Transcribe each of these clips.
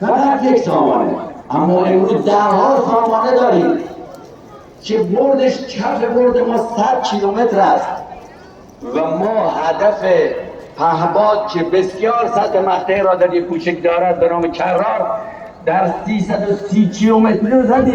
فقط یک سامانه، اما امروز دهها سامانه داریم که بردش کف برد ما 100 کیلومتر است و ما هدف پهباد که بسیار سطح مقطعی را در یک کوچک دارد به نام کرار در 330 کیلومتری رو زدیم.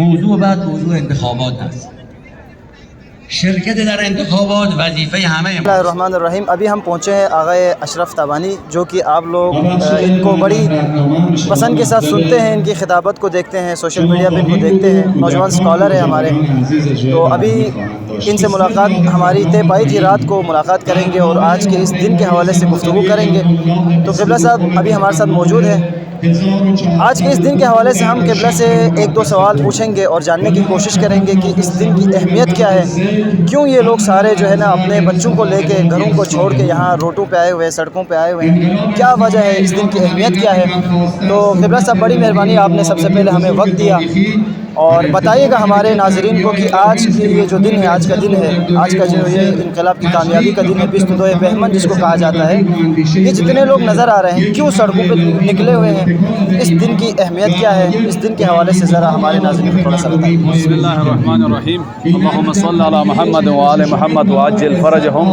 موضوع بعد موضوع انتخابات است. شرکت در انتخابات وظیفه همه بسم اللہ الرحمن الرحیم. ابھی ہم پہنچے ہیں آغا اشرف تابانی، جو کہ آپ لوگ ان کو بڑی پسند کے ساتھ سنتے ہیں، ان کی خطابت کو دیکھتے ہیں، سوشل میڈیا پہ ان کو دیکھتے ہیں. نوجوان اسکالر ہیں ہمارے. تو ابھی ان سے ملاقات ہماری طے پائی تھی، رات کو ملاقات کریں گے اور آج کے اس دن کے حوالے سے گفتگو کریں گے. تو قبلہ صاحب ابھی ہمارے ساتھ موجود ہیں. آج کے اس دن کے حوالے سے ہم قبلہ سے ایک دو سوال پوچھیں گے اور جاننے کی کوشش کریں گے کہ اس دن کی اہمیت کیا ہے، کیوں یہ لوگ سارے جو ہے نا اپنے بچوں کو لے کے گھروں کو چھوڑ کے یہاں روڈوں پہ آئے ہوئے ہیں، سڑکوں پہ آئے ہوئے ہیں، کیا وجہ ہے، اس دن کی اہمیت کیا ہے. تو قبلہ صاحب بڑی مہربانی، آپ نے سب سے پہلے ہمیں وقت دیا اور بتائیے گا ہمارے ناظرین کو کہ آج کے یہ جو دن ہے، آج کا دن ہے، آج کا جو یہ انقلاب کی کامیابی کا دن ہے، 22 بہمن جس کو کہا جاتا ہے، یہ جتنے لوگ نظر آ رہے ہیں کیوں سڑکوں پہ نکلے ہوئے ہیں، اس دن کی اہمیت کیا ہے، اس دن کے حوالے سے ذرا ہمارے ناظرین کو تھوڑا سا بتائیے. بسم اللہ الرحمن الرحیم. اللہم صل علی محمد وآل محمد وعجل فرجہم.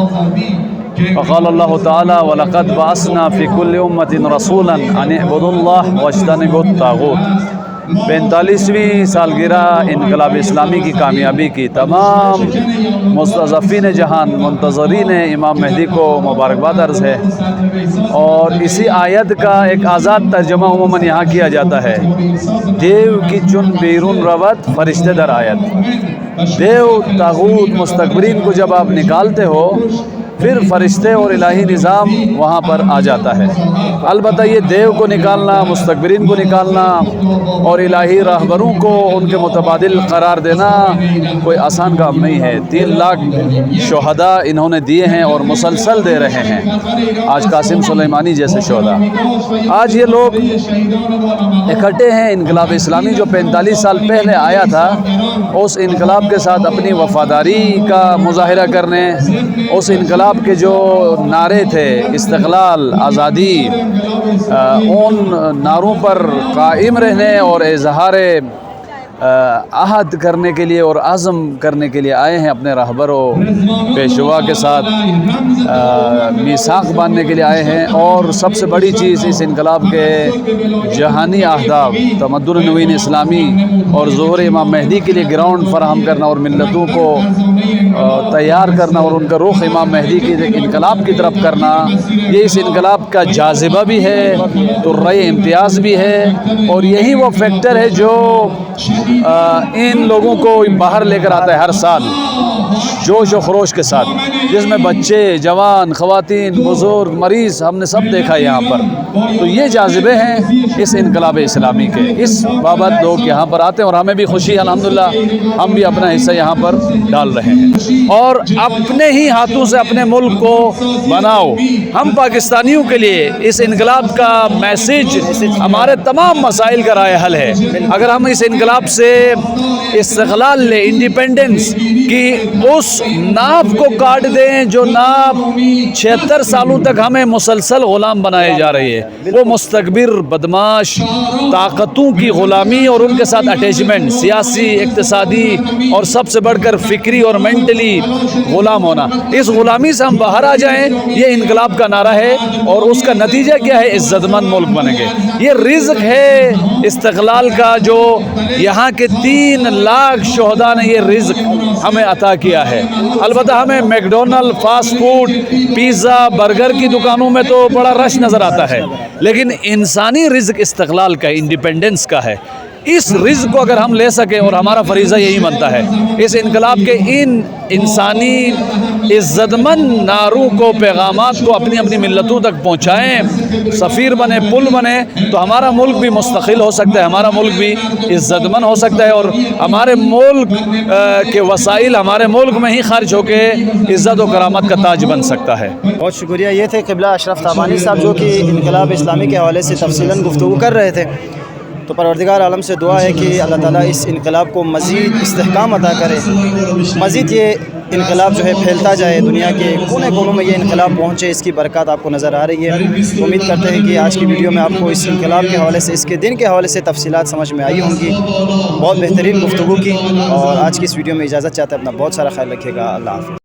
وقال اللہ تعالی وَلَقَدْ بَعَثْنَا فِي كُلِّ أُمَّةٍ رَسُولًا أَنِ اعْبُدُوا اللَّهَ وَاجْتَنِبُوا الطَّاغُوتَ. 45ویں سالگرہ انقلاب اسلامی کی کامیابی کی تمام مستضعفین جہان، منتظرین امام مہدی کو مبارکباد عرض ہے. اور اسی آیت کا ایک آزاد ترجمہ عموماً یہاں کیا جاتا ہے: دیو کی چن بیرون روت فرشتے در آیت. دیو طاغوت مستکبرین کو جب آپ نکالتے ہو، پھر فرشتے اور الہی نظام وہاں پر آ جاتا ہے. البتہ یہ دیو کو نکالنا، مستکبرین کو نکالنا اور الہی راہبروں کو ان کے متبادل قرار دینا کوئی آسان کام نہیں ہے. 3 لاکھ شہداء انہوں نے دیے ہیں اور مسلسل دے رہے ہیں. آج قاسم سلیمانی جیسے شہداء. آج یہ لوگ اکٹھے ہیں. انقلاب اسلامی جو 45 سال پہلے آیا تھا، اس انقلاب کے ساتھ اپنی وفاداری کا مظاہرہ کرنے، اس انقلاب کے جو نعرے تھے، استقلال، آزادی، ان نعروں پر قائم رہنے اور اظہار عہد کرنے کے لیے اور عزم کرنے کے لیے آئے ہیں. اپنے رہبر و پیشوا کے ساتھ میثاق باندھنے کے لیے آئے ہیں. اور سب سے بڑی چیز اس انقلاب کے جہانی اہداف، تمدن نوین اسلامی اور ظہور امام مہدی کے لیے گراؤنڈ فراہم کرنا اور ملتوں کو تیار کرنا اور ان کا رخ امام مہدی کی انقلاب کی طرف کرنا، یہ اس انقلاب کا جاذبہ بھی ہے، تو رائے امتیاز بھی ہے. اور یہی وہ فیکٹر ہے جو ان لوگوں کو باہر لے کر آتا ہے ہر سال جوش و خروش کے ساتھ، جس میں بچے، جوان، خواتین، بزرگ، مریض ہم نے سب دیکھا یہاں پر. تو یہ جاذبے ہیں اس انقلاب اسلامی کے. اس بابت لوگ یہاں پر آتے ہیں اور ہمیں بھی خوشی ہے، الحمدللہ ہم بھی اپنا حصہ یہاں پر ڈال رہے ہیں. اور اپنے ہی ہاتھوں سے اپنے ملک کو بناؤ. ہم پاکستانیوں کے لیے اس انقلاب کا میسیج ہمارے تمام مسائل کا رائے حل ہے. اگر ہم اس انقلاب سے استقلال لے، انڈیپینڈنس کی اس ناف کو کاٹ دیں جو ناف 76 سالوں تک ہمیں مسلسل غلام بنائے جا رہی ہے، وہ مستکبر، بدماش طاقتوں کی غلامی اور ان کے ساتھ اٹیچمنٹ، سیاسی، اقتصادی اور سب سے بڑھ کر فکری اور مینٹلی غلام ہونا، اس غلامی سے ہم باہر آ جائیں، یہ انقلاب کا نعرہ ہے. اور اس کا نتیجہ کیا ہے؟ عزت مند ملک بنیں گے. یہ رزق ہے استقلال کا جو یہاں کے 3 لاکھ شہداء نے یہ رزق ہمیں عطا کیا ہے. البتہ ہمیں McDonald, fast food, pizza, burger کی دکانوں میں تو بڑا رش نظر آتا ہے، لیکن انسانی رزق استقلال کا، انڈیپینڈنس کا ہے. اس رزق کو اگر ہم لے سکیں، اور ہمارا فریضہ یہی بنتا ہے، اس انقلاب کے ان انسانی عزت مند نعروں کو، پیغامات کو اپنی اپنی ملتوں تک پہنچائیں، سفیر بنے، پل بنے، تو ہمارا ملک بھی مستقل ہو سکتا ہے، ہمارا ملک بھی عزت مند ہو سکتا ہے، اور ہمارے ملک کے وسائل ہمارے ملک میں ہی خرچ ہو کے عزت و کرامت کا تاج بن سکتا ہے. بہت شکریہ. یہ تھے قبلہ اشرف تابانی صاحب، جو کہ انقلاب اسلامی کے حوالے سے تفصیلاً گفتگو کر رہے تھے. تو پروردگار عالم سے دعا ہے کہ اللہ تعالیٰ اس انقلاب کو مزید استحکام عطا کرے، مزید یہ انقلاب جو ہے پھیلتا جائے، دنیا کے کونے کونوں میں یہ انقلاب پہنچے. اس کی برکات آپ کو نظر آ رہی ہے. امید کرتے ہیں کہ آج کی ویڈیو میں آپ کو اس انقلاب کے حوالے سے، اس کے دن کے حوالے سے تفصیلات سمجھ میں آئی ہوں گی. بہت بہترین گفتگو کی، اور آج کی اس ویڈیو میں اجازت چاہتے ہیں. اپنا بہت سارا خیال رکھیے گا. اللہ حافظ.